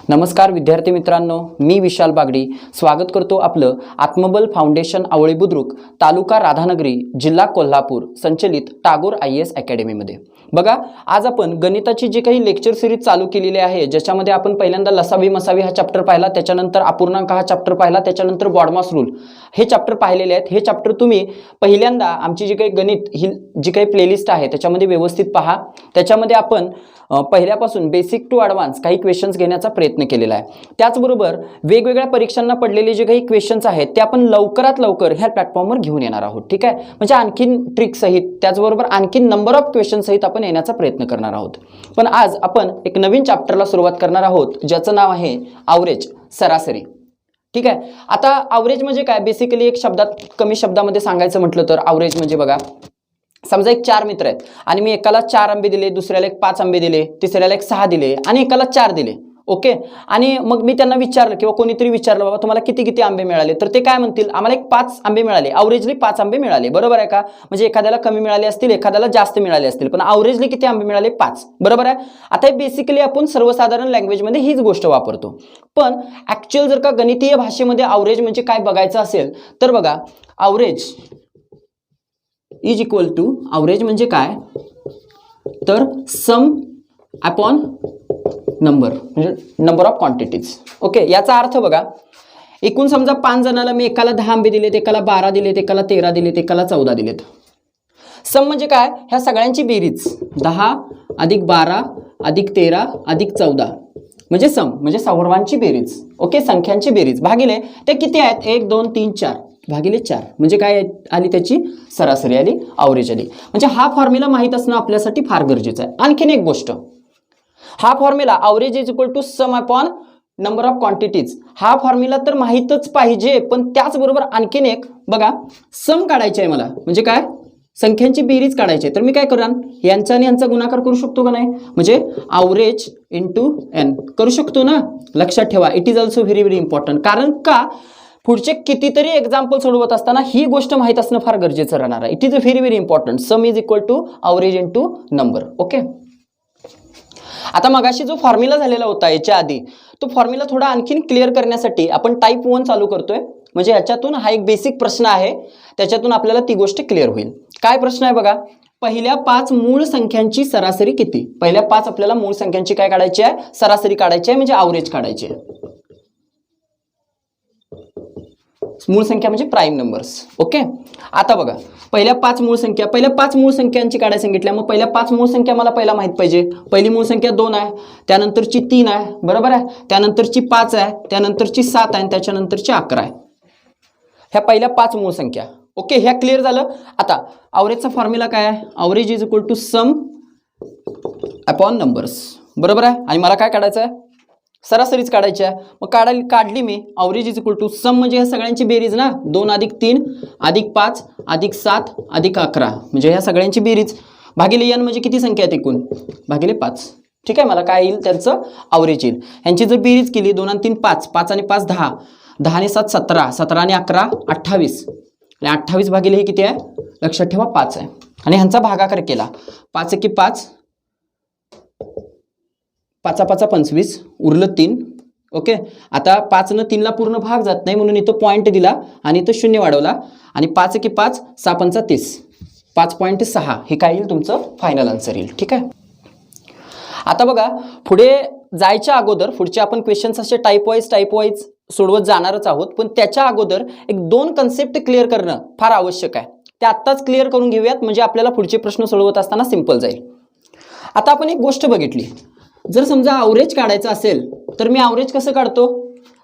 नमस्कार विद्यार्थी मित्रांनो, मी विशाल बागडी स्वागत करतो आपलं आत्मबल फाउंडेशन आवळी बुद्रुक तालुका राधानगरी जिल्हा कोल्हापूर संचलित टागोर IAS अकॅडमीमध्ये। बघा, आज आपण गणिताची जी काही लेक्चर सिरीज चालू केलेली आहे, ज्याच्यामध्ये आपण पहिल्यांदा लसावी मसावी हा चॅप्टर पाहिला, त्याच्यानंतर अपूर्णांक हा चॅप्टर पाहिला, त्याच्यानंतर बॉडमास रूल हे चॅप्टर पाहिलेले आहेत। हे चॅप्टर तुम्ही पहिल्यांदा आमची जी काही गणित ही जी काही प्लेलिस्ट आहे त्याच्यामध्ये व्यवस्थित पहा। त्याच्यामध्ये आपण पहिल्यापासून बेसिक टू ॲडव्हान्स काही क्वेश्चन्स घेण्याचा प्रयत्न केलेला आहे। त्याचबरोबर वेगवेगळ्या परीक्षांना पडलेले जे काही क्वेश्चन्स आहेत ते आपण लवकरात लवकर ह्या प्लॅटफॉर्मवर घेऊन येणार आहोत। ठीक आहे, म्हणजे आणखीन ट्रिक सहित त्याचबरोबर आणखीन नंबर ऑफ क्वेश्चन सहित आपण येण्याचा प्रयत्न करणार आहोत। पण आज आपण एक नवीन चॅप्टरला सुरुवात करणार आहोत, ज्याचं नाव आहे ॲव्हरेज, सरासरी। ठीक आहे, आता ॲव्हरेज म्हणजे काय, बेसिकली एक शब्दात कमी शब्दामध्ये सांगायचं म्हटलं तर ॲव्हरेज म्हणजे बघा, समजा एक 4 मित्र आहेत आणि मी एकाला 4 आंबे दिले, दुसऱ्याला एक 5 आंबे दिले, तिसऱ्याला एक 6 दिले आणि एकाला 4 दिले। ओके, आणि मग मी त्यांना विचारलं किंवा कोणीतरी विचारलं, बाबा तुम्हाला किती किती आंबे मिळाले, तर ते काय म्हणतील, आम्हाला एक 5 आंबे मिळाले, ॲव्हरेजली 5 आंबे मिळाले। बरोबर आहे का? म्हणजे एखाद्याला कमी मिळाले असतील, एखाद्याला जास्त मिळाले असतील, पण ॲव्हरेजली किती आंबे मिळाले, 5। बरोबर आहे? आता हे बेसिकली आपण सर्वसाधारण लँग्वेजमध्ये हीच गोष्ट वापरतो, पण ॲक्च्युअल जर का गणितीय भाषेमध्ये ॲव्हरेज म्हणजे काय बघायचं असेल तर बघा, average is equal to, average म्हणजे काय तर सम अपॉन नंबर, म्हणजे नंबर ऑफ क्वांटिटीज। ओके, याचा अर्थ बघा, एकूण समजा 5 जणांना मी एकाला 10 आंबे दिलेत, एकाला 12 दिलेत, एकाला 13 दिलेत, एकाला 14 दिलेत। सम म्हणजे काय, ह्या सगळ्यांची बेरीज 10 अधिक 12 अधिक 13 अधिक 14 म्हणजे सम, म्हणजे सर्वांची बेरीज। ओके, संख्यांची बेरीज भागिले ते किती आहेत, 1 2 3 4 भागिले 4 म्हणजे काय आली, त्याची सरासरी आली, ॲव्हरेज आली। म्हणजे हा फॉर्म्युला माहित असणं आपल्यासाठी फार गरजेचं आहे। आणखीन एक गोष्ट, हा formula average is equal to sum upon number of quantities, हा फॉर्म्युला तर माहीतच पाहिजे, पण त्याचबरोबर आणखीन एक बघा, सम काढायचे आहे मला, म्हणजे काय, संख्यांची बेरीज काढायची आहे। तर मी काय करणार, यांचा आणि यांचा गुणाकार करू शकतो का नाही, म्हणजे ॲव्हरेज इंटू n करू शकतो ना। लक्षात ठेवा, it is also very very important, कारण का पुढचे कितीतरी एक्झाम्पल सोडवत असताना ही गोष्ट माहित असणं फार गरजेचं राहणार आहे। It is a very very important, sum is equal to average into number. Okay, आता मगाशी जो फॉर्म्युला झालेला होता याच्या आधी, तो फॉर्म्युला थोडा आणखीन क्लिअर करण्यासाठी आपण टाइप 1 चालू करतोय। म्हणजे याच्यातून हा एक बेसिक प्रश्न आहे, त्याच्यातून आपल्याला ती गोष्ट क्लिअर होईल। काय प्रश्न आहे बघा, पहिल्या 5 मूळ संख्यांची सरासरी किती। पहिल्या 5 आपल्याला मूळ संख्यांची काय काढायची आहे, सरासरी काढायची आहे, म्हणजे ॲव्हरेज काढायची आहे। मूळ संख्या म्हणजे प्राईम नंबर्स। ओके, आता बघा, पहिल्या 5 मूळ संख्यांची काढायला सांगितल्या, मग पहिल्या 5 मूळ संख्या मला पहिला माहित पाहिजे। पहिली मूळ संख्या 2 आहे, त्यानंतरची 3 आहे, बरोबर आहे, त्यानंतरची 5 आहे, त्यानंतरची 7 आहे, त्याच्यानंतरची 11 आहे। ह्या पहिल्या 5 मूळ संख्या। ओके, ह्या क्लिअर झालं। आता ॲव्हरेजचा फॉर्म्युला काय आहे, average is equal to sum upon numbers, बरोबर आहे, आणि मला काय काढायचं आहे, सरासरीच काढायची आहे। मग काढली मी, ॲव्हरेज इज इक्वल टू सम म्हणजे ह्या सगळ्यांची बेरीज ना, 2 अधिक 3 अधिक 5 अधिक 7 अधिक 11 म्हणजे ह्या सगळ्यांची बेरीज भागिले n म्हणजे किती संख्या आहेत एकूण, भागिले 5। ठीक आहे, मला काय येईल, त्यांचं ॲव्हरेज येईल। ह्यांची जर बेरीज केली, 2 आणि 3 5, 5 आणि 5 10, 10 आणि 7 17, 17 आणि 11 28 आणि 28 भागिले हे किती आहे, लक्षात ठेवा 5 आहे। आणि ह्यांचा भागाकार केला, 5 एके 5, 5 5 25 उरलं 3। ओके, आता 5 न 3 ला पूर्ण भाग जात नाही, म्हणून इथं पॉईंट दिला आणि इथं 0 वाढवला, आणि 5 एके 5, 6 5 30, 5.6 हे काय येईल, तुमचं फायनल आन्सर येईल। ठीक आहे, आता बघा, पुढे जायच्या अगोदर पुढचे आपण क्वेश्चन्स असे टाइप वाईज सोडवत जाणारच आहोत, पण त्याच्या अगोदर एक 2 कन्सेप्ट क्लिअर करणं फार आवश्यक आहे। ते आत्ताच क्लिअर करून घेऊयात, म्हणजे आपल्याला पुढचे प्रश्न सोडवत असताना सिंपल जाईल। आता आपण एक गोष्ट बघितली, जर समजा ॲव्हरेज काढायचं असेल तर मी ॲव्हरेज कसं काढतो,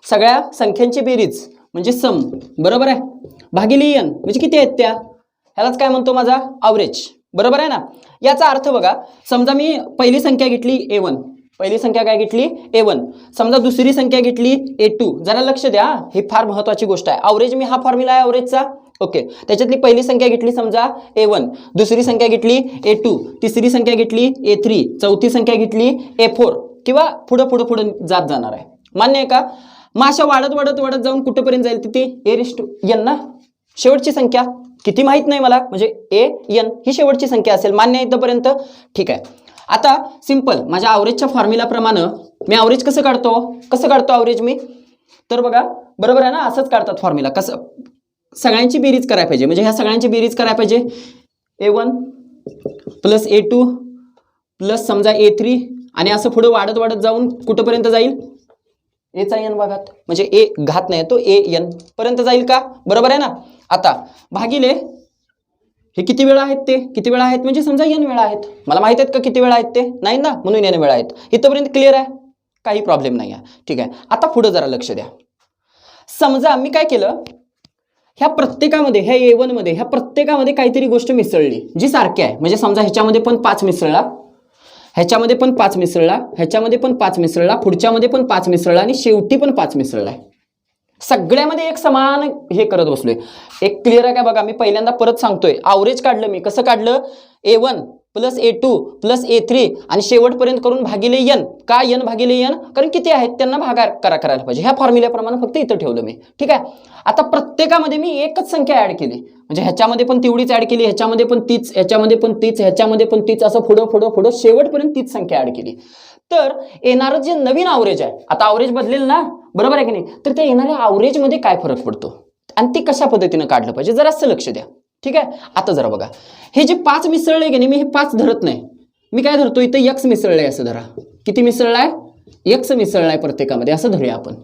सगळ्या संख्यांची बेरीज म्हणजे सम, बरोबर आहे, भागिले n म्हणजे किती आहेत त्या, ह्यालाच काय म्हणतो, माझा ॲव्हरेज, बरोबर आहे ना। याचा अर्थ बघा, समजा मी पहिली संख्या घेतली A1, पहिली संख्या काय घेतली A1, समजा दुसरी संख्या घेतली A2, जरा लक्ष द्या, ही फार महत्त्वाची गोष्ट आहे। ॲव्हरेज मी हा फॉर्म्युला आहे ॲव्हरेजचा। ओके, त्याच्यातली पहिली संख्या घेतली समजा A1, दुसरी संख्या घेतली A2, तिसरी संख्या घेतली A3, चौथी संख्या घेतली A4 किंवा पुढे जात जाणार आहे, मान्य आहे का। मग अशा वाढत जाऊन कुठेपर्यंत जाईल, तिथे a n ना, शेवटची संख्या किती माहित नाही मला, म्हणजे an ही शेवटची संख्या असेल, मान्य आहे इथपर्यंत। ठीक आहे, आता सिंपल माझ्या ॲव्हरेजच्या फॉर्म्युलाप्रमाणे मी ॲव्हरेज कसं काढतो ॲव्हरेज मी, तर बघा बरोबर आहे ना, असंच काढतात फॉर्म्युला. कसं सगळ्यांची बेरीज करायला पाहिजे, म्हणजे ह्या सगळ्यांची बेरीज करायला पाहिजे. A1 प्लस A2 प्लस समजा A3 आणि असं पुढे वाढत वाढत जाऊन कुठपर्यंत जाईल, एचा n भागात, म्हणजे ए घात नाही तो AN पर्यंत जाईल का, बरोबर आहे ना. आता भागिले हे किती वेळा आहेत, ते किती वेळा आहेत म्हणजे समजा n वेळा आहेत. मला माहित आहेत का किती वेळा आहेत ते, नाही ना, म्हणून n वेळा आहेत. इथपर्यंत क्लिअर आहे, काही प्रॉब्लेम नाही आहे. ठीक आहे. आता पुढे जरा लक्ष द्या. समजा मी काय केलं, ह्या प्रत्येकामध्ये ह्या A1 मध्ये ह्या प्रत्येकामध्ये काहीतरी गोष्ट मिसळली जी सारखी आहे. म्हणजे समजा ह्याच्यामध्ये पण 5 मिसळला, ह्याच्यामध्ये पण 5 मिसळला, ह्याच्यामध्ये पण 5 मिसळला, पुढच्यामध्ये पण 5 मिसळला आणि शेवटी पण 5 मिसळला. सगळ्यामध्ये एक समान हे करत बसलोय. एक क्लिअर आहे का बघा, मी पहिल्यांदा परत सांगतोय. ॲव्हरेज काढलं मी, कसं काढलं, A1 plus A2 plus A3 आणि शेवटपर्यंत करून भागिले n. का n भागिले n, कारण किती आहेत त्यांना भागाकार करायला पाहिजे. ह्या फॉर्म्युल्याप्रमाणे फक्त इथं ठेवलं मी. ठीक आहे. आता प्रत्येकामध्ये मी एकच संख्या ऍड केली, म्हणजे ह्याच्यामध्ये पण तेवढीच ऍड केली, ह्याच्यामध्ये पण तीच, ह्याच्यामध्ये पण तीच, ह्याच्यामध्ये पण तीच, असं पुढं पुढं पुढं शेवटपर्यंत तीच संख्या ऍड केली. तर येणारं जे नवीन ॲव्हरेज आहे, आता ॲव्हरेज बदलेल ना, बरोबर आहे की नाही, तर त्या येणाऱ्या ॲव्हरेजमध्ये काय फरक पडतो आणि ते कशा पद्धतीनं काढलं पाहिजे जरा असं लक्ष द्या. ठीक आहे. आता जरा बघा, हे जे 5 मिसळले की नाही, मी हे 5 धरत नाही, मी काय धरतो इथं x मिसळलंय असं धरा. किती मिसळलाय, x मिसळलाय प्रत्येकामध्ये असं धरूया आपण.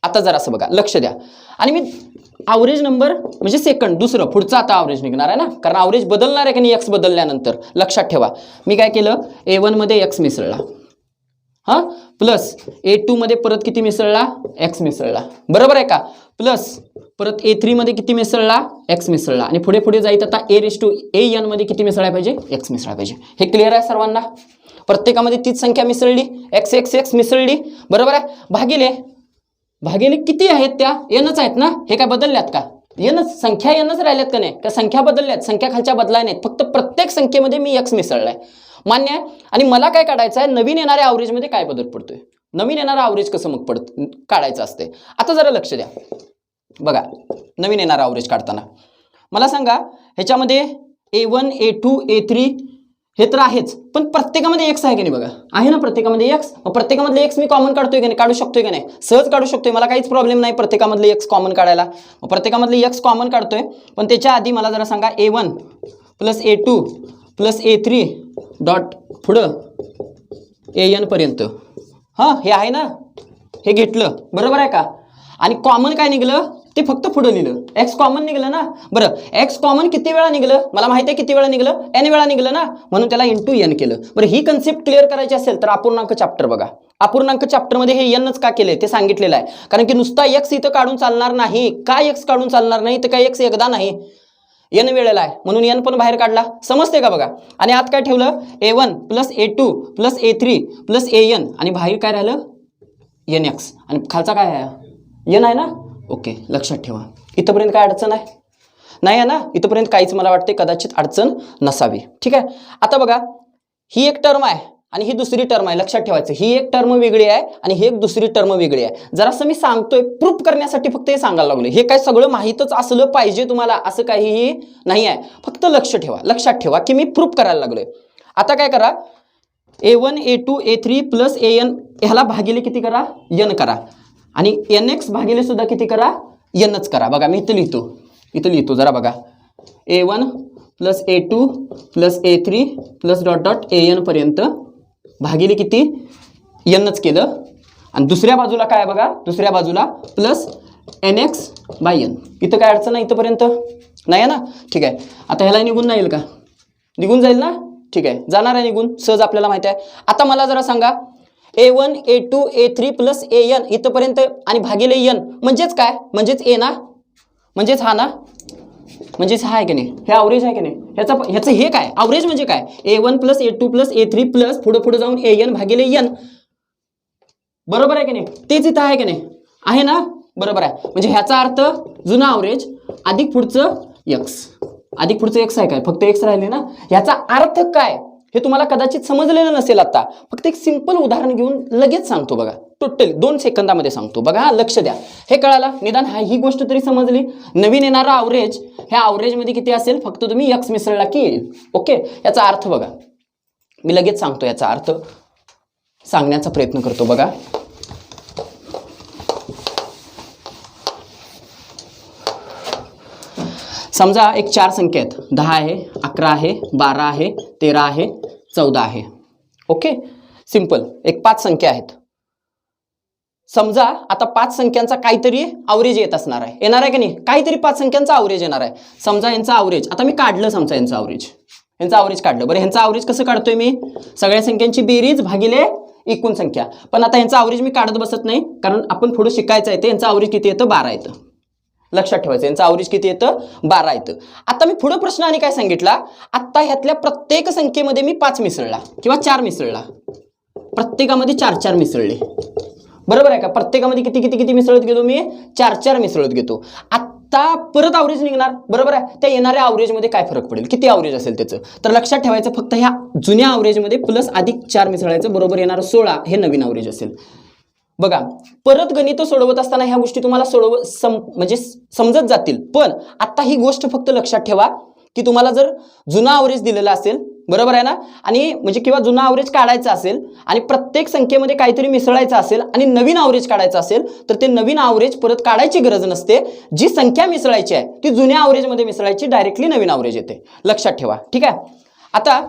आता जरा असं बघा, लक्ष द्या. आणि मी ॲव्हरेज नंबर म्हणजे सेकंड दुसरं पुढचं आता ॲव्हरेज निघणार आहे ना, कारण ॲव्हरेज बदलणार आहे की नाही x बदलल्यानंतर. लक्षात ठेवा, मी काय केलं, A1 मध्ये x मिसळला, हा, प्लस A2 मध्ये परत किती मिसळला, x मिसळला, बरोबर आहे का, प्लस परत A3 मध्ये किती मिसळला, x मिसळला आणि पुढे पुढे जाईत आता AN मध्ये किती मिसळायला पाहिजे, x मिसळायला पाहिजे. हे क्लिअर आहे सर्वांना. प्रत्येकामध्ये तीच संख्या मिसळली, x मिसळली, बरोबर आहे. भागिले किती आहेत, त्या nच आहेत ना, हे काय बदलल्यात का, nच संख्या nच राहिल्यात का नाही, त्या संख्या बदलल्यात, संख्या खालच्या बदलाय नाहीत, फक्त प्रत्येक संख्येमध्ये मी x मिसळलाय, मान्य आहे. आणि मला काय काढायचं आहे, नवीन येणाऱ्या ॲव्हरेजमध्ये काय बदल पडतोय, नवीन येणारं ॲव्हरेज कसं मग काढायचं असते. आता जरा लक्ष द्या बघा, नवीन येणारं ॲव्हरेज काढताना मला सांगा, ह्याच्यामध्ये A1 A2 A3 हे तर आहेच, पण प्रत्येकामध्ये x आहे की नाही, बघा आहे ना प्रत्येकामध्ये x. मग प्रत्येकामधले x मी कॉमन काढतोय की नाही, काढू शकतोय की नाही, सहज काढू शकतोय, मला काहीच प्रॉब्लेम नाही प्रत्येकामधले x कॉमन काढायला. मग प्रत्येकामधले x कॉमन काढतोय, पण त्याच्या आधी मला जरा सांगा, A1 plus A2 plus A3 dot पुढं AN पर्यंत, हां हे आहे ना, हे घेतलं, बरोबर आहे का. आणि कॉमन काय निघलं, ते फक्त पुढे लिहिलं, x कॉमन निघलं ना. बरं, x कॉमन किती वेळा निघलं, मला माहिती आहे किती वेळा निघलं, n वेळा निघलं ना, म्हणून त्याला इंटू n केलं. बरं, ही कन्सेप्ट क्लिअर करायची असेल तर अपूर्णांक चॅप्टर बघा. अपूर्णांक चॅप्टरमध्ये हे nच का केले ते सांगितलेलं आहे, कारण की नुसता x इथं काढून चालणार नाही. काय x काढून चालणार नाही, तर काय x एकदा नाही, n वेळेला आहे, म्हणून n पण बाहेर काढला, समजते का बघा. आणि आत काय ठेवलं, A1 plus A2 plus A3 plus AN आणि बाहेर काय राहिलं, nx आणि खालचा काय आहे, n आहे ना. ओके, लक्षात ठेवा. इथपर्यंत काय अडचण आहे, नाही आहे ना, इथपर्यंत काहीच मला वाटते कदाचित अडचण नसावी. ठीक आहे. आता बघा, ही एक टर्म आहे आणि ही दुसरी टर्म आहे, लक्षात ठेवायचं. ही एक टर्म वेगळी आहे आणि ही एक दुसरी टर्म वेगळी आहे. जरासं मी सांगतोय प्रूफ करण्यासाठी फक्त हे सांगायला लागलोय. हे काय सगळं माहीतच असलं पाहिजे तुम्हाला असं काहीही नाही आहे, फक्त लक्षात ठेवा की मी प्रूफ करायला लागलोय. आता काय करा, A1 A2 A3 plus AN ह्याला भागिले किती करा, n करा, आणि nx भागिले सुद्धा किती करा, nच करा. बघा मी इथं लिहितो जरा बघा, A1 plus A2 plus A3 plus dot dot AN पर्यंत भागिले किती, nच केलं. आणि दुसऱ्या बाजूला काय बघा, दुसऱ्या बाजूला प्लस nx बाय n. इथं काय अडचण नाही, इथंपर्यंत नाही आहे ना. ठीक आहे. आता ह्याला निघून जाईल का, निघून जाईल ना. ठीक आहे, जाणार आहे निघून, सहज आपल्याला माहिती आहे. आता मला जरा सांगा, A1 A2 A3 plus AN इथंपर्यंत आणि भागिले n म्हणजेच काय, म्हणजेच a ना, म्हणजेच हा ना, म्हणजेच हा आहे की नाही, हे ॲव्हरेज आहे की नाही, ह्याचं हे काय ॲव्हरेज म्हणजे काय, A1 plus A2 plus A3 plus पुढे जाऊन AN भागिले n, बरोबर आहे की नाही, तेच इथं आहे की नाही, आहे ना, बरोबर आहे. म्हणजे ह्याचा अर्थ जुना ॲव्हरेज अधिक पुढचं x आहे काय, फक्त x राहिले ना. ह्याचा अर्थ काय हे तुम्हाला कदाचित समजलेलं नसेल. आता फक्त एक सिंपल उदाहरण घेऊन लगेच सांगतो बघा, टोटली 2 सेकंदामध्ये सांगतो बघा. लक्ष द्या, हे कळालं, निदान ही गोष्ट तरी समजली. नवीन येणारा ॲव्हरेज, ह्या ॲव्हरेजमध्ये किती असेल, फक्त तुम्ही x मिसळला की येईल. ओके, याचा अर्थ बघा, मी लगेच सांगतो, याचा अर्थ सांगण्याचा प्रयत्न करतो. बघा, समजा एक 4 संख्या आहेत, 10 आहे, 11 आहे, 12 आहे, 13 आहे, 14 आहे. Okay, simple. एक 5 संख्या आहेत. समजा आता 5 संख्यांचा काहीतरी अवरेज येत असणार आहे, येणार आहे की नाही, काहीतरी 5 संख्यांचा अवरेज येणार आहे. समजा यांचा अवरेज आता मी काढलं, समजा यांचं अवरेज काढलं. बरं, ह्यांचा अवरेज कसं काढतोय मी? सगळ्या संख्यांची बेरीज भागिले एकूण संख्या. पण आता ह्यांचा अवरेज मी काढत बसत नाही, कारण आपण पुढे शिकायचं आहे. ते यांचा अवरेज किती येतं? 12 येतं. लक्षात ठेवायचं, यांचा अवरेज किती येतं? 12 येतं. आता मी पुढे प्रश्न आणि काय सांगितला, आता ह्यातल्या प्रत्येक संख्येमध्ये मी 5 मिसळला किंवा 4 मिसळला, प्रत्येकामध्ये 4-4 मिसळले. बरोबर आहे का? प्रत्येकामध्ये किती किती किती मिसळत गेलो मी? 4-4 मिसळत घेतो. आता परत अवरेज निघणार. बरोबर आहे? त्या येणाऱ्या अवरेजमध्ये काय फरक पडेल, किती अवरेज असेल त्याचं. तर लक्षात ठेवायचं, फक्त ह्या जुन्या अवरेजमध्ये प्लस अधिक 4 मिसळायचं, बरोबर येणारं 16 हे नवीन अवरेज असेल. बघा, परत गणित सोडवत असताना ह्या गोष्टी तुम्हाला म्हणजे समजत जातील. पण आता ही गोष्ट फक्त लक्षात ठेवा की तुम्हाला जर जुना अवरेज दिलेला असेल, बरोबर आहे ना, आणि म्हणजे किंवा जुना अवरेज काढायचा असेल आणि प्रत्येक संख्येमध्ये काहीतरी मिसळायचं असेल आणि नवीन अवरेज काढायचं असेल, तर ते नवीन अवरेज परत काढायची गरज नसते. जी संख्या मिसळायची आहे ती जुन्या अवरेजमध्ये मिसळायची, डायरेक्टली नवीन अवरेज येते. लक्षात ठेवा, ठीक आहे. आता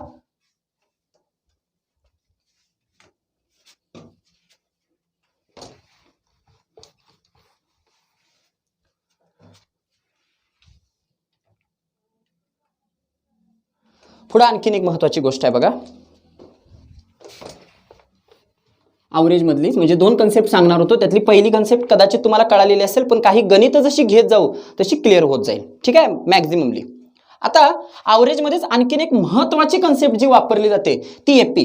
पुढे आणखीन एक महत्त्वाची गोष्ट आहे बघा, अवरेज मधलीच, म्हणजे 2 कन्सेप्ट सांगणार होतो. त्यातली पहिली कन्सेप्ट कदाचित तुम्हाला कळालेली असेल, पण काही गणित जशी घेत जाऊ तशी क्लिअर होत जाईल, ठीक आहे, मॅक्झिममली. आता अवरेज मध्येच आणखीन एक महत्त्वाची कन्सेप्ट जी वापरली जाते ती एपी,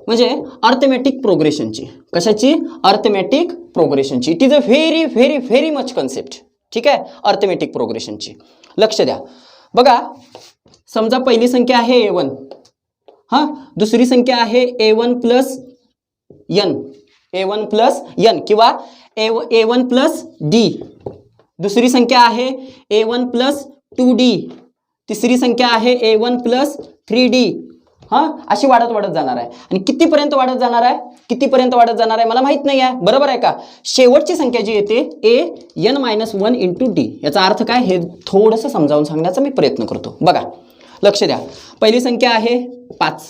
म्हणजे अर्थमॅटिक प्रोग्रेशनची. कशाची? अर्थमॅटिक प्रोग्रेशनची. It is a very very very much concept, ठीक आहे, अर्थमॅटिक प्रोग्रेशनची. लक्ष द्या. बघा, समजा पहिली संख्या आहे a1, हा, दुसरी संख्या आहे a1 प्लस n किंवा a1 प्लस d, दुसरी संख्या आहे a1 प्लस 2d, तिसरी संख्या आहे a1 प्लस 3d. हा, अशी वाढत वाढत जाणार आहे. आणि कितीपर्यंत वाढत जाणार आहे, कितीपर्यंत वाढत जाणार आहे मला माहित नाही आहे, बरोबर आहे का. शेवटची संख्या जी येते an-1 इंटू d. याचा अर्थ काय हे थोडंसं समजावून सांगण्याचा मी प्रयत्न करतो. बघा, लक्ष द्या. पहिली संख्या आहे 5,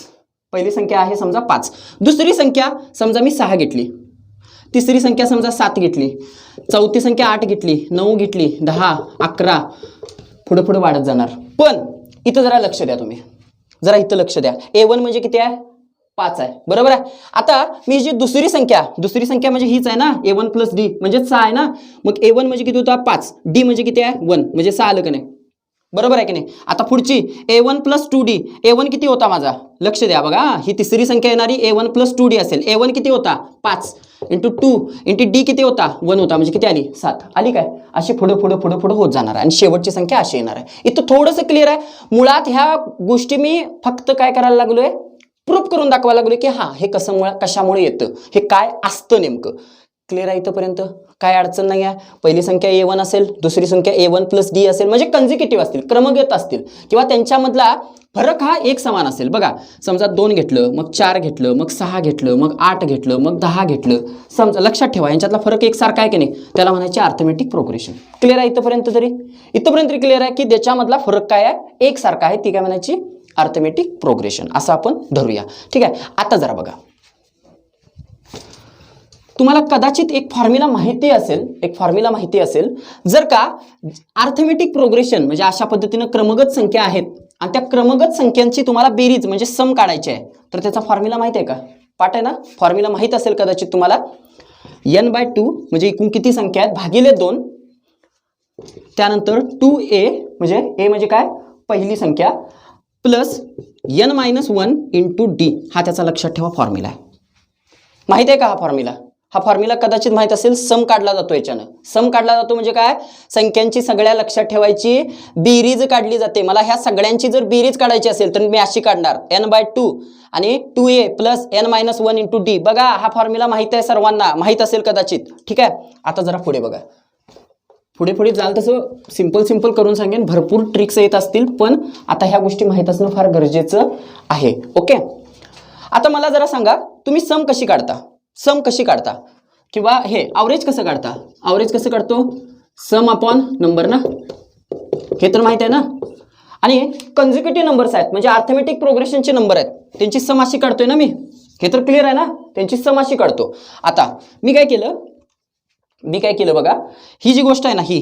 पहिली संख्या आहे समजा 5, दुसरी संख्या समजा मी 6 घेतली, तिसरी संख्या समजा 7 घेतली, चौथी संख्या 8 घेतली, 9 घेतली, 10, 11, पुढे पुढे वाढत जाणार. पण इथं जरा लक्ष द्या, तुम्ही जरा इथं लक्ष द्या. a1 म्हणजे किती आहे? 5 आहे, बरोबर आहे. आता मी जी दुसरी संख्या म्हणजे हीच आहे ना, a1 प्लस d म्हणजे 6 आहे ना. मग a1 म्हणजे किती होता? 5, d म्हणजे किती आहे? 1, म्हणजे 6 आलं का नाही, बरोबर आहे की नाही. आता पुढची a1 प्लस 2d, a1 किती होता माझा? लक्ष द्या. बघा, ही तिसरी संख्या येणारी a1 प्लस 2d असेल. a1 किती होता? 5 इंटू 2 इंटू d किती होता? 1 होता, म्हणजे किती आली? 7 आली काय. अशी पुढे पुढे पुढे पुढे होत जाणार आहे आणि शेवटची संख्या अशी येणार आहे. इथं थोडंसं क्लिअर आहे. मुळात ह्या गोष्टी मी फक्त काय करायला लागलोय, प्रूफ करून दाखवायला लागलोय की हा हे कशामुळे येतं, हे काय असतं नेमकं. क्लिअर आहे इथंपर्यंत? काय अडचण नाही आहे. पहिली संख्या a1 असेल, दुसरी संख्या a1 प्लस d असेल, म्हणजे कन्झिक्युटिव्ह असतील, क्रमगत असतील, किंवा त्यांच्यामधला फरक हा एक समान असेल. बघा, समजा 2 घेतलं, मग 4 घेतलं, मग 6 घेतलं, मग 8 घेतलं, मग 10 घेतलं. समजा लक्षात ठेवा, यांच्यातला फरक एकसारखा आहे की नाही, त्याला म्हणायचे अर्थमॅटिक प्रोग्रेशन. क्लिअर आहे इथंपर्यंत तरी? इथंपर्यंत क्लिअर आहे की त्याच्यामधला फरक काय आहे, एकसारखा आहे, ती काय म्हणायची? अर्थमॅटिक प्रोग्रेशन, असं आपण धरूया, ठीक आहे. आता जरा बघा, तुम्हाला कदाचित एक फॉर्म्युला माहिती असेल, जर का अर्थमॅटिक प्रोग्रेशन म्हणजे अशा पद्धतीनं क्रमगत संख्या आहेत आणि त्या क्रमगत संख्यांची तुम्हाला बेरीज म्हणजे सम काढायची आहे, तर त्याचा फॉर्म्युला माहिती आहे का? पाठ आहे ना, फॉर्म्युला माहित असेल कदाचित तुम्हाला. n/2 म्हणजे एकूण किती संख्या आहेत भागिले 2, त्यानंतर 2a म्हणजे a म्हणजे काय? पहिली संख्या, प्लस n-1 इंटू d, हा त्याचा लक्षात ठेवा फॉर्म्युला आहे. माहिती आहे का हा फॉर्म्युला? हा फॉर्म्युला कदाचित माहित असेल. सम काढला जातो याच्यानं. सम काढला जातो म्हणजे काय? संख्यांची सगळ्या लक्षात ठेवायची, बेरीज काढली जाते. मला ह्या सगळ्यांची जर बेरीज काढायची असेल तर मी अशी काढणार, n/2 आणि 2a plus n-1 into d. बघा, हा फॉर्म्युला माहित आहे सर्वांना, माहित असेल कदाचित, ठीक आहे. आता जरा पुढे बघा, पुढे पुढे जाल तसं सिंपल करून सांगेन, भरपूर ट्रिक्स येत असतील, पण आता ह्या गोष्टी माहीत असणं फार गरजेचं आहे. ओके, आता मला जरा सांगा, तुम्ही सम कशी काढता, सम कशी काढता, किंवा हे अवरेज कसं काढता, अवरेज कसं काढतो, सम अपॉन नंबर ना, हे तर माहित आहे ना. आणि कन्झिक्युटिव्ह नंबर्स आहेत म्हणजे अर्थमॅटिक प्रोग्रेशनचे नंबर आहेत, त्यांची सम अशी काढतोय ना मी, हे तर क्लिअर आहे ना, त्यांची सम अशी काढतो. आता मी काय केलं बघा, ही जी गोष्ट आहे ना, ही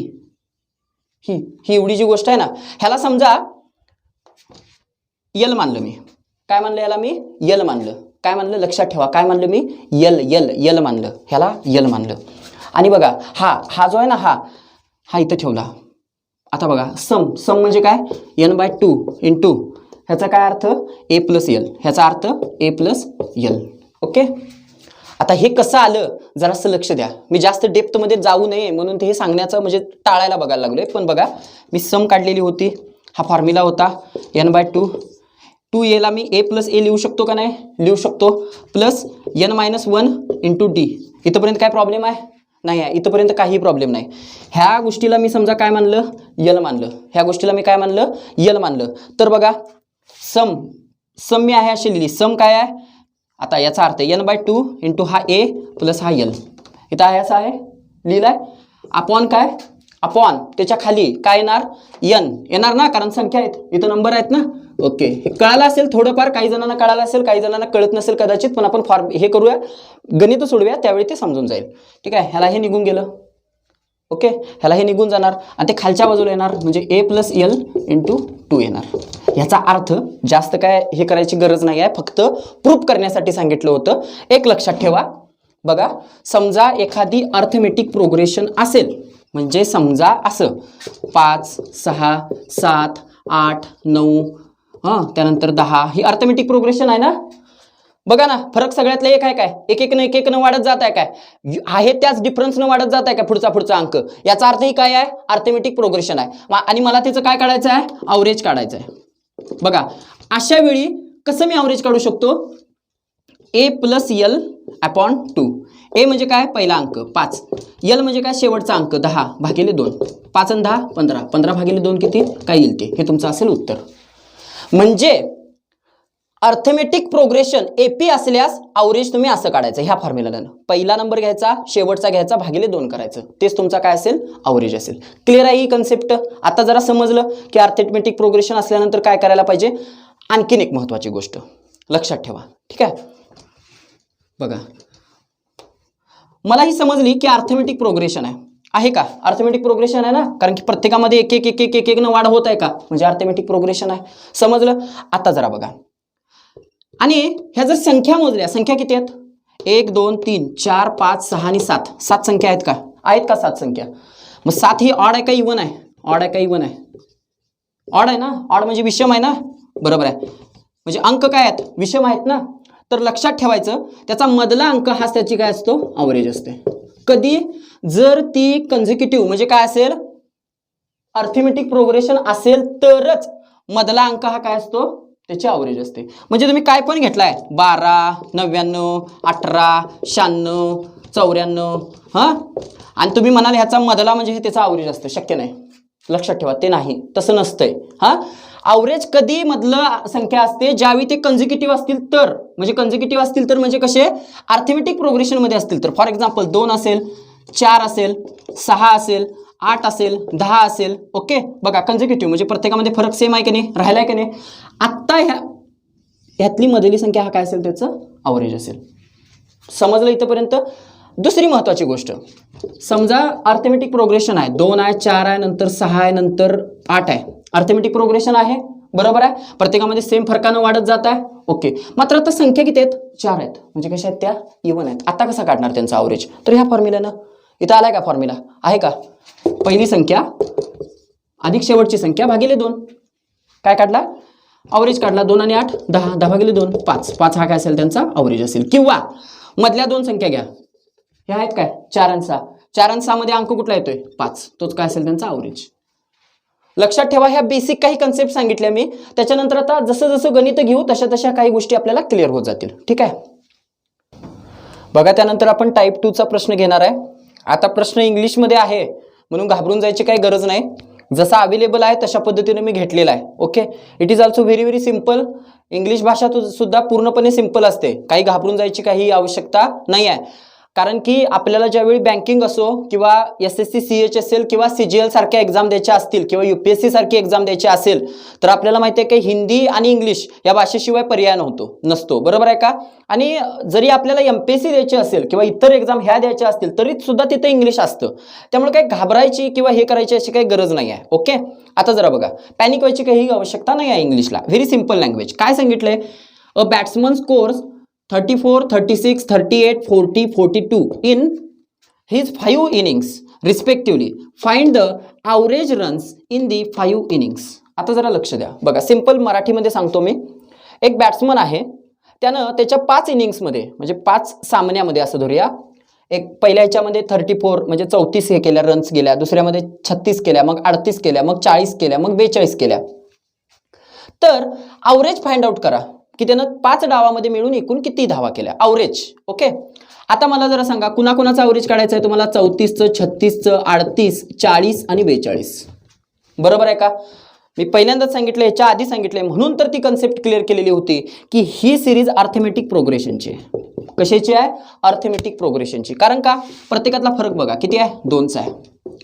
एवढी जी गोष्ट आहे ना, ह्याला समजा यल मानलं मी. काय मानलं याला मी, यल मानलं. काय मानलं, लक्षात ठेवा, काय मानलं मी, यल मानलं, ह्याला यल मानलं. आणि बघा हा जो आहे ना, हा इथं ठेवला. आता बघा सम म्हणजे काय, n/2 इंटू ह्याचा काय अर्थ, a + l, ह्याचा अर्थ a + l. ओके. आता हे कसं आलं जरासं लक्ष द्या, मी जास्त डेप्थमध्ये जाऊ नये म्हणून ते हे सांगण्याचं म्हणजे टाळायला बघायला लागलोय. पण बघा मी सम काढलेली होती, हा फॉर्म्युला होता n/2, 2a ला मी a + a लिहू शकतो का नाही, लिहू शकतो, प्लस n-1 इंटू d. इथंपर्यंत काय प्रॉब्लेम आहे, नाही आहे, इथंपर्यंत काही प्रॉब्लेम नाही. ह्या गोष्टीला मी समजा काय मानलं, यल मानलं, ह्या गोष्टीला मी काय मानलं, यल मानलं. तर बघा सम मी आहे अशी लिहिली, सम काय आहे, आता याचा अर्थ n/2 इंटू हा a प्लस हा यल, इथं आहे असं आहे लिहिलाय, अपॉन काय, अपॉन त्याच्या खाली काय येणार, येणार ना, कारण संख्या आहेत, इथं नंबर आहेत ना. ओके, हे कळालं असेल थोडंफार, काही जणांना कळालं असेल, काही जणांना कळत नसेल कदाचित, पण आपण हे करूया, गणित सोडूया, त्यावेळी ते समजून जाईल. ठीक आहे, ह्याला हे निघून गेलं. ओके, ह्याला हे निघून जाणार आणि ते खालच्या बाजूला येणार, म्हणजे a + l इंटू 2 येणार. ह्याचा अर्थ जास्त काय हे करायची गरज नाही आहे, फक्त प्रूफ करण्यासाठी सांगितलं होतं. एक लक्षात ठेवा बघा, समजा एखादी अर्थमेटिक प्रोग्रेशन असेल, म्हणजे समजा असं 5, 6, 7, 8, 9 त्यानंतर 10, ही अर्थमेटिक प्रोग्रेशन आहे ना. बघा ना, फरक सगळ्यातलं एक आहे काय, एक न वाढत जात आहे काय, आहे त्याच डिफरन्सनं वाढत जात आहे काय पुढचा अंक, याचा अर्थ ही काय आहे, अर्थमेटिक प्रोग्रेशन आहे. आणि मला त्याचं काय काढायचं आहे, अवरेज काढायचं आहे. बघा अशा वेळी कसं मी अवरेज काढू शकतो, a + l अपॉन 2. a म्हणजे काय, पहिला अंक 5, l म्हणजे काय, शेवटचा अंक 10/2, 5 आणि 10 15, 15/2 किती, काय येईल ते, हे तुमचं असेल उत्तर. म्हणजे अर्थमेटिक प्रोग्रेशन एपी असल्यास अवरेज तुम्ही असं काढायचं, ह्या फॉर्म्युलानं पहिला नंबर घ्यायचा, शेवटचा घ्यायचा, /2 करायचं, तेच तुमचा काय असेल, अवरेज असेल. क्लिअर आहे ही कन्सेप्ट. आता जरा समजलं की अर्थमेटिक प्रोग्रेशन असल्यानंतर काय करायला पाहिजे. आणखीन एक महत्त्वाची गोष्ट लक्षात ठेवा, ठीक आहे. बघा मला ही समजली की अर्थमेटिक प्रोग्रेशन आहे का, अर्थमेटिक प्रोग्रेशन आहे ना, कारण की प्रत्येकामध्ये एक न वाढ होत आहे का, म्हणजे अर्थमेटिक प्रोग्रेशन आहे. समजलं. आता जरा बघा, आणि ह्या जर संख्या मोजल्या, संख्या किती आहेत, 1 2 3 4 5 6 आणि 7, 7 संख्या आहेत का, 7 संख्या. मग 7 ही ऑड आहे का इवन आहे, ऑड आहे का इवन आहे, ऑड आहे ना, ऑड म्हणजे विषम आहे ना, बरोबर आहे, म्हणजे अंक काय आहेत, विषम आहेत ना. तर लक्षात ठेवायचं, त्याचा मधला अंक हा त्याची काय असतो, अवरेज असते. कधी, जर ती कन्झिक्युटिव्ह म्हणजे काय असेल, अर्थमेटिक प्रोग्रेशन असेल तरच मधला अंक हा काय असतो, त्याची अवरेज असते. म्हणजे तुम्ही काय पण घेतलाय, 12 99 18 96 94 आणि तुम्ही म्हणाल ह्याचा मधला म्हणजे हे त्याचा अवरेज असतं, शक्य नाही. लक्षात ठेवा, ते नाही, तसं नसतंय. अवरेज कधी मधलं संख्या असते, ज्यावेळी ते कन्झिक्युटिव्ह असतील तर, म्हणजे कन्झिक्युटिव्ह असतील तर म्हणजे कसे, अर्थमेटिक प्रोग्रेशन मध्ये असतील तर. फॉर एक्झाम्पल 2 असेल, 4 असेल, 6 असेल, 8 असेल, 10 असेल. ओके, बघा कन्झिक्युटिव्ह म्हणजे प्रत्येकामध्ये फरक सेम आहे की नाही, राहिलाय की नाही. आत्ता ह्यातली मधली संख्या हा काय असेल, त्याचं अवरेज असेल. समजलं इथपर्यंत. दुसरी महत्वाची गोष्ट, समजा अर्थमेटिक प्रोग्रेशन आहे, 2 आहे, 4 आहे, नंतर 6 आहे, नंतर 8 आहे, अर्थमेटिक प्रोग्रेशन आहे, बरोबर आहे, प्रत्येकामध्ये सेम फरकानं वाढत जात आहे. ओके, मात्र आता संख्या किती आहेत, 4 आहेत, म्हणजे कशा आहेत त्या, इवन आहेत. आता कसा काढणार त्यांचा अवरेज, तर ह्या फॉर्म्युलानं, इथं आलाय का फॉर्म्युला, आहे का, पहिली संख्या अधिक शेवटची संख्या /2, काय काढला, अवरेज काढला. 2 आणि 8 10, 10/2 5, 5 हा काय असेल त्यांचा अवरेज असेल. किंवा मधल्या 2 संख्या घ्या, ह्या आहेत काय, 4 आणि 6, 4 आणि 6 मध्ये अंक कुठला येतोय, 5, तोच काय असेल त्यांचा अवरेज. लक्षात ठेवा, ह्या बेसिक काही कन्सेप्ट सांगितल्या मी, त्याच्यानंतर आता जसं जसं गणित घेऊ तशा काही गोष्टी आपल्याला क्लिअर होत जातील. ठीक आहे. बघा त्यानंतर आपण टाईप 2 चा प्रश्न घेणार आहे. आता प्रश्न इंग्लिशमध्ये आहे म्हणून घाबरून जायची काही गरज नाही. जसा अवेलेबल आहे तशा पद्धतीने मी घेतलेला आहे. Okay, it is also very very simple. English भाषा सुद्धा पूर्णपणे सिम्पल असते, काही घाबरून जायची काही आवश्यकता नाही आहे. कारण की आपल्याला ज्यावेळी बँकिंग असो किंवा SSC CHSL किंवा CGL सारख्या एक्झाम द्यायच्या असतील किंवा UPSC सारखी एक्झाम द्यायची असेल तर आपल्याला माहिती आहे की हिंदी आणि इंग्लिश या भाषेशिवाय पर्याय नसतो, बरोबर आहे का. आणि जरी आपल्याला MPSC द्यायची असेल किंवा इतर एक्झाम ह्या द्यायच्या असतील तरी सुद्धा तिथे इंग्लिश असतं. त्यामुळे काही घाबरायची किंवा हे करायची अशी काही गरज नाही आहे. ओके, आता जरा बघा, पॅनिक व्हायची काही आवश्यकता नाही आहे. इंग्लिशला व्हेरी सिम्पल लँग्वेज. काय सांगितलंय, अ batsman scores 34, 36, 38, 40, 42 in his 5 innings respectively. Find the average runs in the 5 innings. आता जरा लक्ष द्या. बघा, सिंपल मराठीमध्ये सांगतो मी. एक बॅट्समन आहे, त्यानं त्याच्या 5 इनिंग्समध्ये म्हणजे 5 सामन्यामध्ये असं धरूया, एक पहिल्या ह्याच्यामध्ये 34 म्हणजे 34 हे केल्या रन्स गेल्या, दुसऱ्यामध्ये 36 केल्या, मग 38 केल्या, मग 40 केल्या, मग 42 केल्या. तर ॲव्हरेज फाइंड आउट करा की त्यानं 5 डावामध्ये मिळून एकूण किती धावा केल्या, ॲव्हरेज. ओके, आता मला जरा सांगा कुणाकुणाचा ॲव्हरेज काढायचा आहे तुम्हाला. 34चं, 36चं, 38, 40 आणि 42, बरोबर आहे का. मी पहिल्यांदाच सांगितलं, याच्या आधी सांगितलंय, म्हणून तर ती कन्सेप्ट क्लिअर केलेली होती की ही सिरीज अर्थमेटिक प्रोग्रेशनची. कशाची आहे, अर्थमेटिक प्रोग्रेशनची. कारण का, प्रत्येकातला फरक बघा किती आहे, 2चा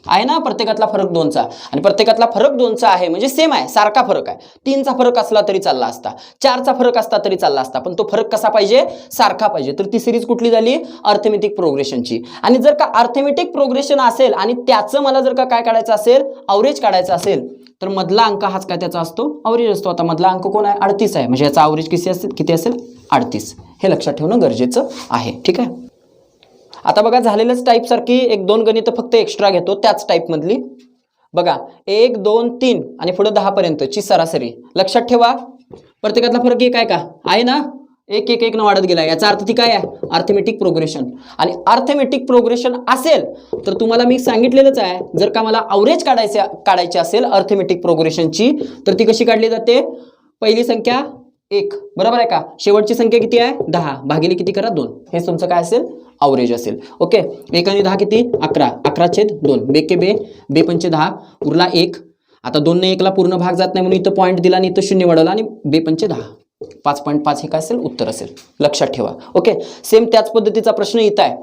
आहे ना. प्रत्येकातला फरक 2चा आणि प्रत्येकातला फरक 2चा आहे म्हणजे सेम आहे, सारखा फरक आहे. 3चा फरक असला तरी चालला असता, 4चा फरक असता तरी चालला असता, पण तो फरक कसा पाहिजे, सारखा पाहिजे. तर ती सिरीज कुठली झाली, अर्थमेटिक प्रोग्रेशनची. आणि जर का अर्थमेटिक प्रोग्रेशन असेल आणि त्याचं मला जर का काय काढायचं असेल, ॲव्हरेज काढायचं असेल, तर मधला अंक हाच काय त्याचा असतो, ॲव्हरेज असतो. आता मधला अंक कोण आहे, 38 आहे, म्हणजे याचा ॲव्हरेज किती असेल, 38. हे लक्षात ठेवणं गरजेचं आहे. ठीक आहे. आता बघा, झालेल्याच टाईप सारखी 1-2 गणितं फक्त एक्स्ट्रा घेतो त्याच टाईप मधली. बघा, 1, 2, 3 आणि पुढे 10 पर्यंतची सरासरी. लक्षात ठेवा, प्रत्येकातला फरक एक आहे का, आहे ना. 1 1 1 न वाढत गेला, याचा अर्थ ती काय आहे, अर्थमेटिक प्रोग्रेशन. आणि अर्थमेटिक प्रोग्रेशन असेल तर तुम्हाला मी सांगितलेलंच आहे, जर का मला ॲव्हरेज काढायची असेल अर्थमेटिक प्रोग्रेशनची तर ती कशी काढली जाते, पहिली संख्या 1, बरोबर आहे का, शेवटची संख्या किती आहे, 10, भागिले किती करा, 2. हे तुमचं काय असेल, ॲव्हरेज असेल. ओके, 1 आणि 10 किती, 11, 11/2, बेके बे, 2×5 उरला 1. आता 2 ने 1ला पूर्ण भाग जात नाही म्हणून इथं पॉईंट दिला आणि इथं 0 वाढवला आणि 2×5, 5.5 हे काय असेल, उत्तर असेल. लक्षात ठेवा. ओके, सेम त्याच पद्धतीचा प्रश्न इथं आहे.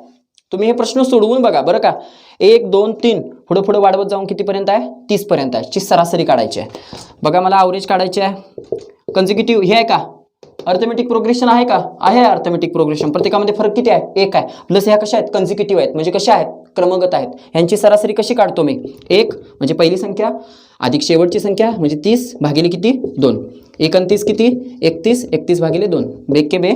तुम्ही हे प्रश्न सोडवून बघा बरं का. 1 2 3 पुढे पुढे वाढवत जाऊन कितीपर्यंत आहे, 30 पर्यंत आहे. ची सरासरी काढायची आहे. बघा, मला ॲव्हरेज काढायची आहे. कन्झिक्युटिव्ह हे आहे का, अर्थमेटिक प्रोग्रेशन आहे का, आहे अर्थमेटिक प्रोग्रेशन. प्रत्येकामध्ये फरक किती आहे, 1 आहे. प्लस ह्या कशा आहेत, कन्झिक्युटिव्ह आहेत, म्हणजे कशा आहेत, क्रमगत आहेत. ह्यांची सरासरी कशी काढतो मी, 1 म्हणजे पहिली संख्या अधिक शेवटची संख्या म्हणजे 30 भागिले किती, 2. 1 आणि 30 किती, 31, 31 भागिले 2, बेके बे.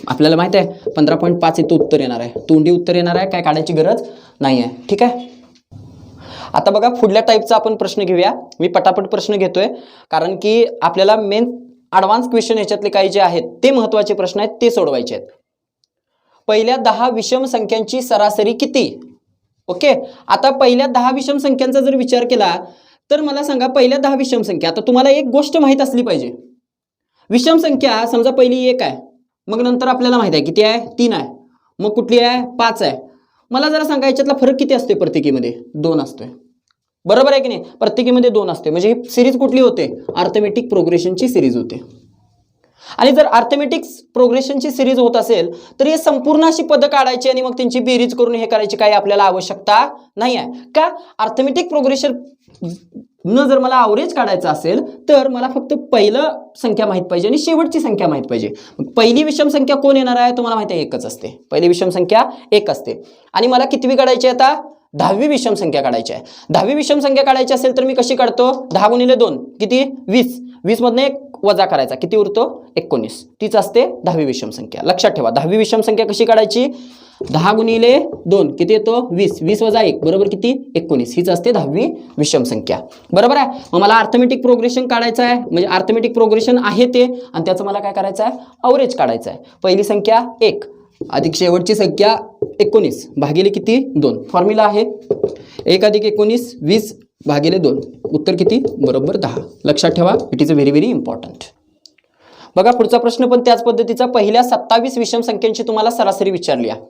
आपल्याला माहिती आहे 15.5 इथं उत्तर येणार आहे, तोंडी उत्तर येणार आहे, काय काढायची गरज नाही आहे. ठीक आहे. आता बघा, पुढल्या टाईपचा आपण प्रश्न घेऊया. मी पटापट प्रश्न घेतोय कारण की आपल्याला मेन ॲडव्हान्स क्वेश्चन ह्याच्यातले काही जे आहेत ते महत्त्वाचे प्रश्न आहेत ते सोडवायचे आहेत. पहिल्या 10 विषम संख्यांची सरासरी किती. ओके, आता पहिल्या 10 विषम संख्यांचा जर विचार केला तर मला सांगा, पहिल्या 10 विषम संख्या. आता तुम्हाला एक गोष्ट माहीत असली पाहिजे, विषम संख्या समजा पहिली 1 आहे, मग नंतर आपल्याला माहित आहे किती आहे, 3 आहे, मग कुठली आहे, 5 आहे. मला जरा सांगा, याच्यातला फरक किती असतोय, प्रत्येकीमध्ये 2 असतोय, बरोबर आहे की नाही, प्रत्येकीमध्ये 2 असते. म्हणजे ही सिरीज कुठली होते, अर्थमेटिक प्रोग्रेशनची सिरीज होते. आणि जर अर्थमेटिक प्रोग्रेशनची सिरीज होत असेल तर हे संपूर्ण अशी पदं काढायची आणि मग त्यांची बेरीज करून हे करायची काही आपल्याला आवश्यकता नाही आहे. का, अर्थमेटिक प्रोग्रेशन न जर मला ॲव्हरेज काढायचं असेल तर मला फक्त पहिलं संख्या माहित पाहिजे आणि शेवटची संख्या माहित पाहिजे. पहिली विषम संख्या कोण येणार आहे, तुम्हाला माहिती आहे, 1च असते. पहिली विषम संख्या 1 असते. आणि मला कितवी काढायची आहे आता, 10वी विषम संख्या काढायची आहे. 10वी विषम संख्या काढायची असेल तर मी कशी काढतो, 10 गुणिले 2 किती, 20, 20 मधनं 1 वजा करायचा, किती उरतो, 19. तीच असते 10वी विषम संख्या. लक्षात ठेवा, 10वी विषम संख्या कशी काढायची, 10 गुणिले 2 किती येतो, 20, 20 वजा 1 बरोबर किती, 19. हीच असते 10वी विषम संख्या, बरोबर आहे. मग मला अर्थमेटिक प्रोग्रेशन काढायचं आहे, म्हणजे अर्थमेटिक प्रोग्रेशन आहे ते, आणि त्याचं मला काय करायचं आहे, ॲव्हरेज काढायचं आहे. पहिली संख्या 1 अधिक शेवटची संख्या 19 भागिले किती, 2. फॉर्म्युला आहे 1 अधिक 19, 20 भागिले 2, उत्तर किती, बरोबर 10. लक्षात ठेवा, it is a very very important. बघा, पुढचा प्रश्न पण त्याच पद्धतीचा. पहिल्या 27 विषम संख्यांची तुम्हाला सरासरी विचारली आहे.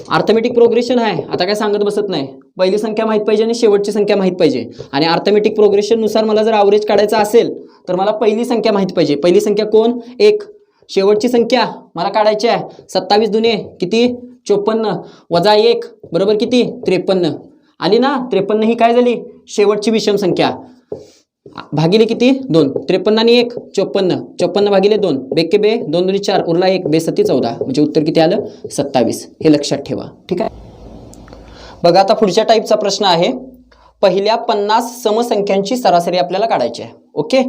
अर्थमेटिक प्रोग्रेशन आहे, आता काय सांगत बसत नाही, पहिली संख्या माहीत पाहिजे आणि शेवटची संख्या माहीत पाहिजे. आणि अर्थमॅटिक प्रोग्रेशननुसार मला जर ॲव्हरेज काढायचा असेल तर मला पहिली संख्या माहीत पाहिजे. पहिली संख्या कोण? 1. शेवटची संख्या मला काढायची आहे 27 दुने किती? 54 वजा 1 बरोबर किती? 53 आली ना. 53 ही काय झाली? शेवटची विषम संख्या भागिले किती? 2. 53 आणि 1 54. 54 भागिले 2 बेके बे 2 दुनी 4 उरला 1 बेसती 14 म्हणजे उत्तर किती आलं? 27. हे लक्षात ठेवा. ठीक आहे. बघा आता पुढच्या टाईपचा प्रश्न आहे. पहिल्या 50 समसंख्यांची सरासरी आपल्याला काढायची आहे. ओके.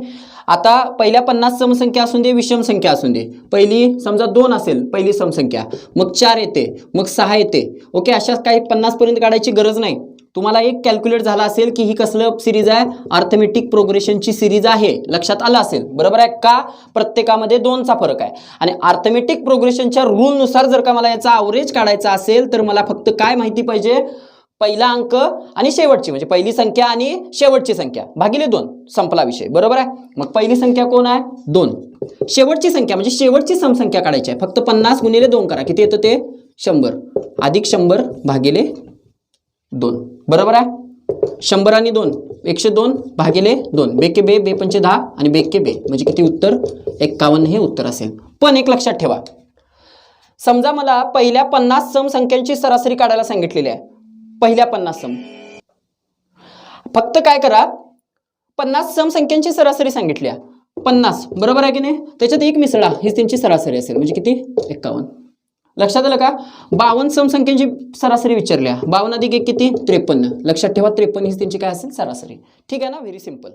आता पहिल्या 50 समसंख्या असून दे विषम संख्या असून दे. पहिली समजा 2 असेल पहिली समसंख्या, मग 4 येते, मग 6 येते. ओके. अशाच काही 50 पर्यंत काढायची गरज नाही. तुम्हाला एक कॅल्क्युलेट झाला असेल की ही कसलं सिरीज आहे? अर्थमॅटिक प्रोग्रेशनची सिरीज आहे. लक्षात आलं असेल बरोबर आहे का? प्रत्येकामध्ये 2चा फरक आहे. आणि अर्थमॅटिक प्रोग्रेशनच्या रूलनुसार जर का मला याचा ॲव्हरेज काढायचा असेल तर मला फक्त काय माहिती पाहिजे? पहिला अंक आणि शेवटची म्हणजे पहिली संख्या आणि शेवटची संख्या भागिले 2 संपला विषय. बरोबर आहे. मग पहिली संख्या कोण आहे? 2. शेवटची संख्या म्हणजे शेवटची समसंख्या काढायची आहे. फक्त 50 गुणिले 2 करा. किती येतं ते? 100 अधिक 100 भागिले 2 बरोबर आहे. 100 आणि 2 102 भागिले 2 बेके बे बे पंचे 10 आणि बेके बे म्हणजे किती? उत्तर 51 हे उत्तर असेल. पण एक लक्षात ठेवा, समजा मला पहिल्या 50 समसंख्यांची सरासरी काढायला सांगितलेली आहे. पहिल्या 50 सम फक्त काय करा 50 समसंख्यांची सरासरी सांगितली आहे 50 बरोबर आहे की नाही. त्याच्यात एक मिसळा हीच त्यांची सरासरी असेल म्हणजे किती? 51. लक्षात आलं का? 52 समसंख्यांची सरासरी विचारल्या. 52 अधिक 1 किती? 53. लक्षात ठेवा 53 हीच त्यांची काय असेल? सरासरी. ठीक आहे ना. Very simple.